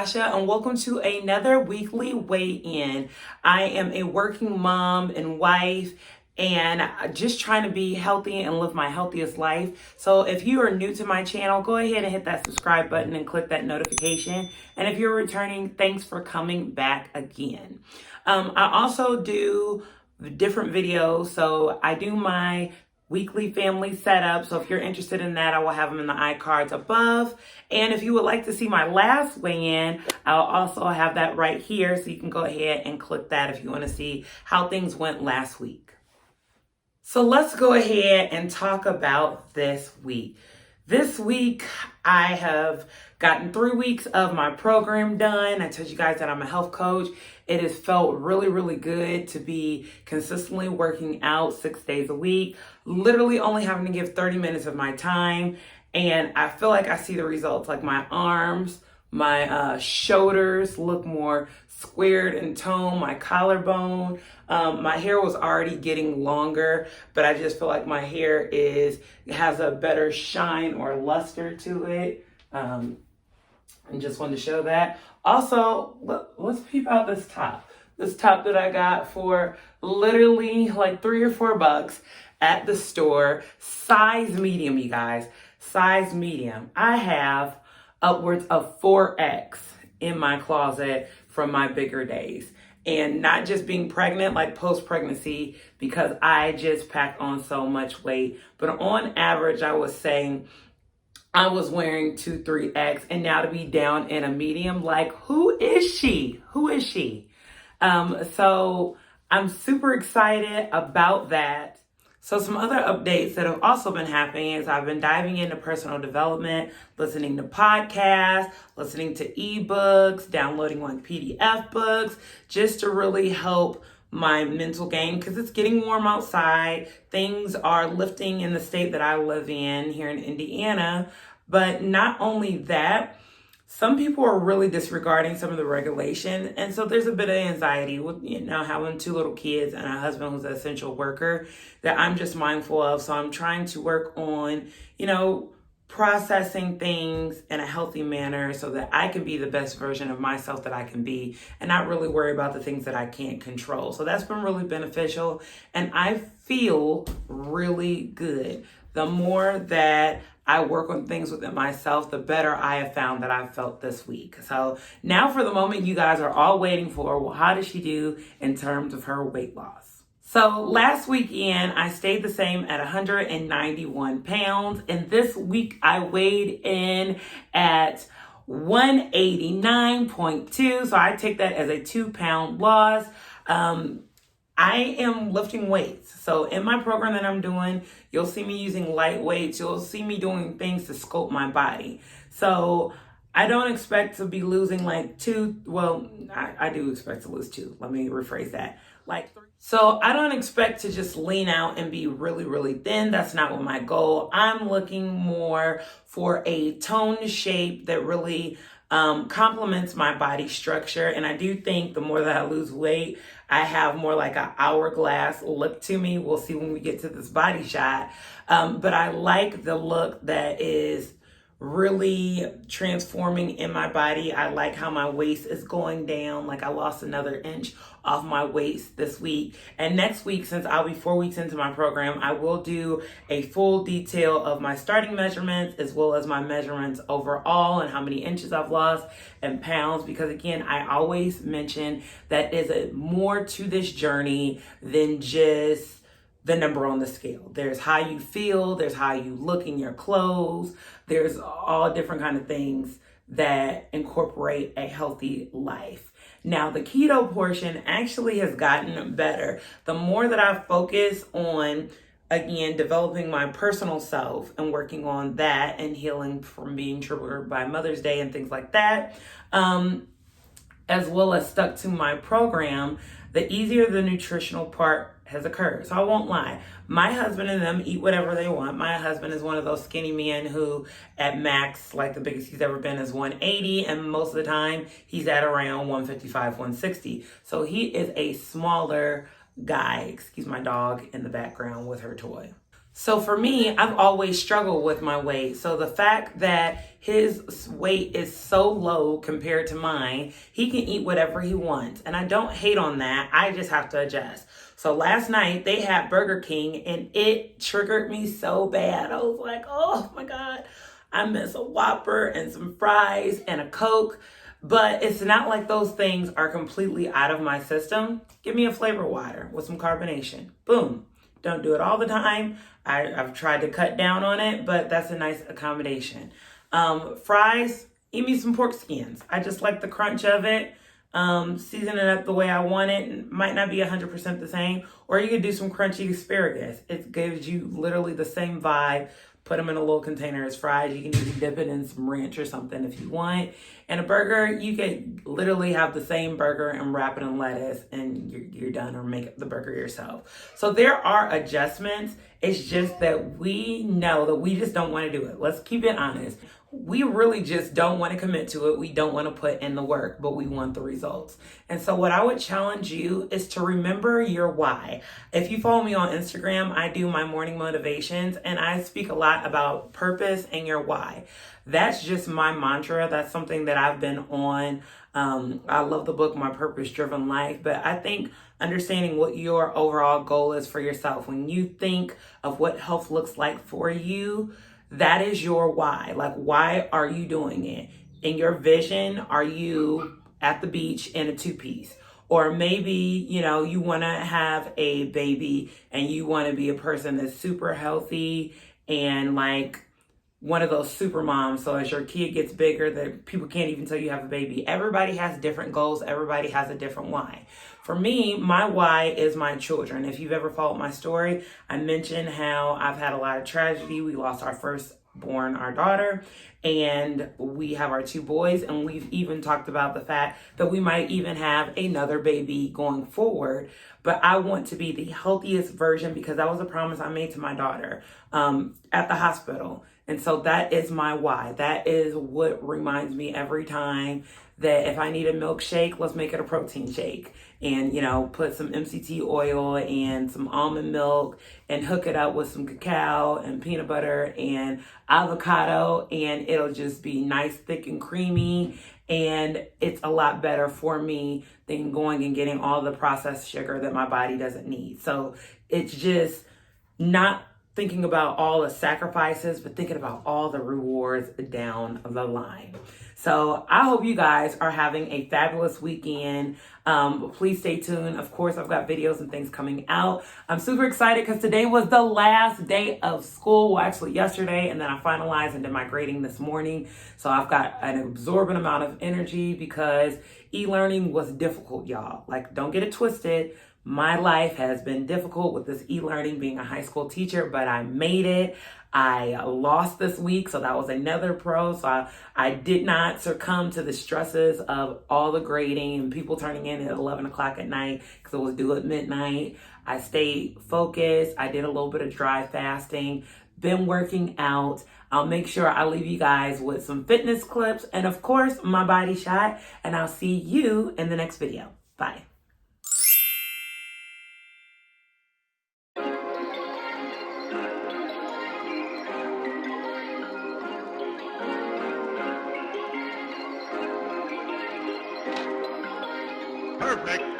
Tasha, and welcome to another weekly weigh-in. I am a working mom and wife, and just trying to be healthy and live my healthiest life. So if you are new to my channel, go ahead and hit that subscribe button and click that notification. And if you're returning, thanks for coming back again. I also do different videos. So I do my weekly family setup. So if you're interested in that, I will have them in the iCards above. And if you would like to see my last weigh-in, I'll also have that right here. So you can go ahead and click that if you want to see how things went last week. So let's go ahead and talk about this week. This week, I have gotten 3 weeks of my program done. I told you guys that I'm a health coach. It has felt really, really good to be consistently working out 6 days a week, literally only having to give 30 minutes of my time. And I feel like I see the results, like my arms, my shoulders look more squared and toned, my collarbone. My hair was already getting longer, but I just feel like my hair has a better shine or luster to it. And just wanted to show that. Also, let's peep out this top. This top that I got for literally like $3 or $4 at the store. Size medium, you guys. Size medium. I have upwards of 4X in my closet from my bigger days. And not just being pregnant, like post-pregnancy, because I just packed on so much weight. But on average, I was saying I was wearing 2-3X, and now to be down in a medium, like, who is she? Who is she? So I'm super excited about that. So some other updates that have also been happening is I've been diving into personal development, listening to podcasts, listening to ebooks, downloading like PDF books, just to really help my mental game, because it's getting warm outside. Things are lifting in the state that I live in here in Indiana. But not only that, some people are really disregarding some of the regulation. And so there's a bit of anxiety with, having 2 little kids and a husband who's an essential worker that I'm just mindful of. So I'm trying to work on, processing things in a healthy manner so that I can be the best version of myself that I can be and not really worry about the things that I can't control. So that's been really beneficial. And I feel really good. The more that I work on things within myself, the better I have found that I've felt this week. So now for the moment you guys are all waiting for, well, how does she do in terms of her weight loss? So last weekend, I stayed the same at 191 pounds. And this week I weighed in at 189.2. So I take that as a 2-pound loss. I am lifting weights. So in my program that I'm doing, you'll see me using light weights. You'll see me doing things to sculpt my body. So I don't expect to be losing like 2. Well, I do expect to lose 2. Let me rephrase that. Like 3. So I don't expect to just lean out and be really, really thin. That's not what my goal. I'm looking more for a toned shape that really complements my body structure. And I do think the more that I lose weight, I have more like an hourglass look to me. We'll see when we get to this body shot. But I like the look that is really transforming in my body. I like how my waist is going down. Like I lost another inch off my waist this week. And next week, since I'll be 4 weeks into my program, I will do a full detail of my starting measurements as well as my measurements overall and how many inches I've lost and pounds. Because again, I always mention that there's more to this journey than just the number on the scale. There's how you feel, there's how you look in your clothes, there's all different kind of things that incorporate a healthy life. Now, the keto portion actually has gotten better. The more that I focus on, again, developing my personal self and working on that and healing from being triggered by Mother's Day and things like that, as well as stuck to my program, the easier the nutritional part has occurred. So I won't lie. My husband and them eat whatever they want. My husband is one of those skinny men who at max, like the biggest he's ever been is 180. And most of the time he's at around 155, 160. So he is a smaller guy. Excuse my dog in the background with her toy. So for me, I've always struggled with my weight. So the fact that his weight is so low compared to mine, he can eat whatever he wants. And I don't hate on that. I just have to adjust. So last night they had Burger King and it triggered me so bad. I was like, oh my God, I miss a Whopper and some fries and a Coke. But it's not like those things are completely out of my system. Give me a flavor water with some carbonation. Boom. Don't do it all the time. I've tried to cut down on it, but that's a nice accommodation. Fries, eat me some pork skins. I just like the crunch of it. Season it up the way I want it. It might not be 100% the same. Or you could do some crunchy asparagus. It gives you literally the same vibe. Put them in a little container as fries. You can even dip it in some ranch or something if you want. And a burger, you could literally have the same burger and wrap it in lettuce and you're done, or make the burger yourself. So there are adjustments. It's just that we know that we just don't want to do it. Let's keep it honest. We really just don't want to commit to it. We don't want to put in the work, but we want the results. And so what I would challenge you is to remember your why. If you follow me on Instagram, I do my morning motivations and I speak a lot about purpose and your why. That's just my mantra. That's something that I've been on. I love the book, My Purpose Driven Life, but I think understanding what your overall goal is for yourself, when you think of what health looks like for you, that is your why. Like, why are you doing it? In your vision, are you at the beach in a two-piece? Or maybe, you want to have a baby and you want to be a person that's super healthy and like one of those super moms. So as your kid gets bigger, that people can't even tell you have a baby. Everybody has different goals. Everybody has a different why. For me, my why is my children. If you've ever followed my story, I mentioned how I've had a lot of tragedy. We lost our firstborn, our daughter, and we have our two boys. And we've even talked about the fact that we might even have another baby going forward. But I want to be the healthiest version because that was a promise I made to my daughter at the hospital. And so that is my why. That is what reminds me every time that if I need a milkshake, let's make it a protein shake. And, put some MCT oil and some almond milk and hook it up with some cacao and peanut butter and avocado. And it'll just be nice, thick and creamy. And it's a lot better for me than going and getting all the processed sugar that my body doesn't need. So it's just not thinking about all the sacrifices, but thinking about all the rewards down the line. So I hope you guys are having a fabulous weekend. Please stay tuned. Of course, I've got videos and things coming out. I'm super excited because today was the last day of school. Well, actually yesterday, and then I finalized and did my grading this morning. So I've got an absorbent amount of energy because e-learning was difficult, y'all. Like, don't get it twisted. My life has been difficult with this e-learning, being a high school teacher, but I made it. I lost this week, so that was another pro. So I did not succumb to the stresses of all the grading and people turning in at 11 o'clock at night because it was due at midnight. I stayed focused. I did a little bit of dry fasting, been working out. I'll make sure I leave you guys with some fitness clips and, of course, my body shot. And I'll see you in the next video. Bye. Perfect.